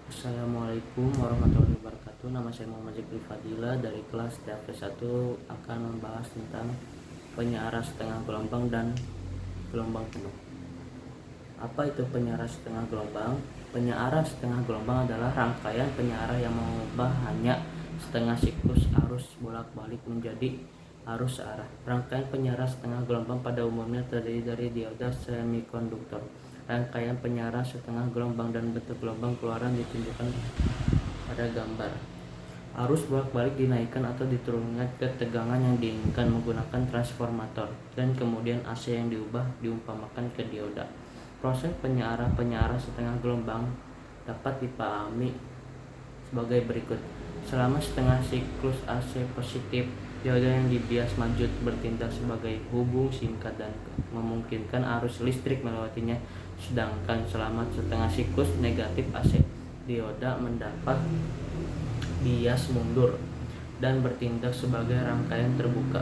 Assalamualaikum warahmatullahi wabarakatuh. Nama saya Muhammad Zikri Fadila dari kelas TAP1 akan membahas tentang penyiaran setengah gelombang dan gelombang penuh. Apa itu penyiaran setengah gelombang? Penyiaran setengah gelombang adalah rangkaian penyiaran yang mengubah hanya setengah siklus arus bolak-balik menjadi arus searah. Rangkaian penyiaran setengah gelombang pada umumnya terdiri dari dioda semikonduktor. Rangkaian penyiaran setengah gelombang dan bentuk gelombang keluaran ditunjukkan pada gambar. Arus bolak-balik dinaikkan atau diturunkan ke tegangan yang diinginkan menggunakan transformator, dan kemudian AC yang diumpamakan ke dioda. Proses penyiaran setengah gelombang dapat dipahami sebagai berikut. Selama setengah siklus AC positif, dioda yang dibias maju bertindak sebagai hubung singkat dan memungkinkan arus listrik melewatinya. Sedangkan selama setengah siklus negatif AC, dioda mendapat bias mundur dan bertindak sebagai rangkaian terbuka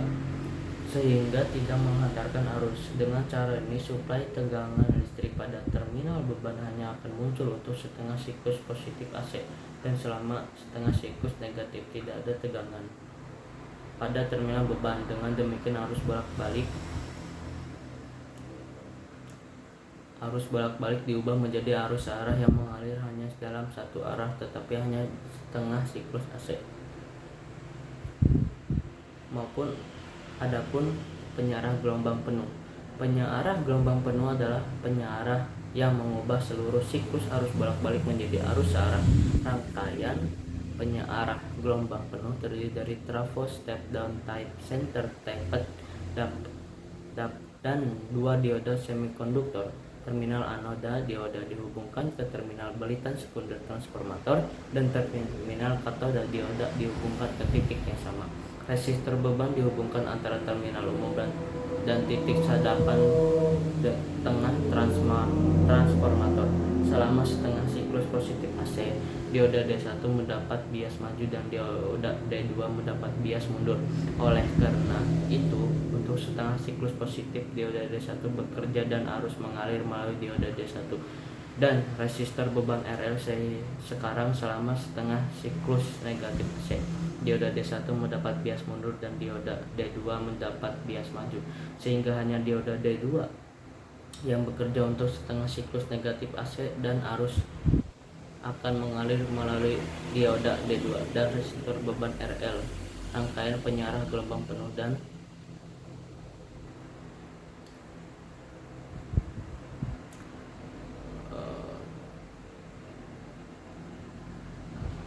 sehingga tidak menghantarkan arus. Dengan cara ini, suplai tegangan listrik pada terminal beban hanya akan muncul untuk setengah siklus positif AC, dan selama setengah siklus negatif tidak ada tegangan pada terminal beban. Dengan demikian arus bolak-balik diubah menjadi arus searah yang mengalir hanya dalam satu arah, tetapi hanya setengah siklus AC. Adapun penyiaran gelombang penuh. Penyiaran gelombang penuh adalah penyiaran yang mengubah seluruh siklus arus bolak-balik menjadi arus searah. Rangkaian penyiaran gelombang penuh terdiri dari trafo, step down type, center tapped, dan dua dioda semikonduktor. Terminal anoda dioda dihubungkan ke terminal balitan sekunder transformator, dan terminal katoda dioda dihubungkan ke titik yang sama. Resistor beban dihubungkan antara terminal umum dan titik sadapan tengah transformator. Selama setengah siklus positif AC, dioda D1 mendapat bias maju dan dioda D2 mendapat bias mundur. Oleh karena itu, untuk setengah siklus positif, dioda D1 bekerja dan arus mengalir melalui dioda D1 dan resistor beban RLC. Sekarang selama setengah siklus negatif AC, dioda D1 mendapat bias mundur dan dioda D2 mendapat bias maju, sehingga hanya dioda D2 yang bekerja untuk setengah siklus negatif AC, dan arus akan mengalir melalui dioda D2 dan resistor beban RL. Rangkaian penyiaran gelombang penuh dan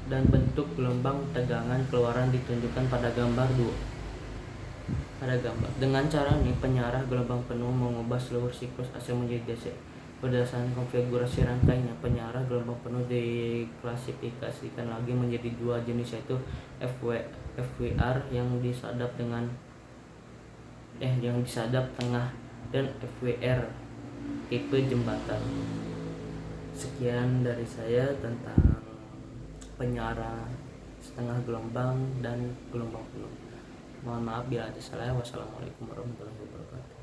bentuk gelombang tegangan keluaran ditunjukkan pada gambar 2. Dengan cara ini, penyiaran gelombang penuh mengubah seluruh siklus AC menjadi DC. Berdasarkan konfigurasi rangkaiannya, penyiaran gelombang penuh diklasifikasikan lagi menjadi dua jenis, yaitu FWR yang disadap tengah dan FWR tipe jembatan. Sekian dari saya tentang penyiaran setengah gelombang dan gelombang penuh. Mohon maaf bila ada salah. Wassalamualaikum warahmatullahi wabarakatuh.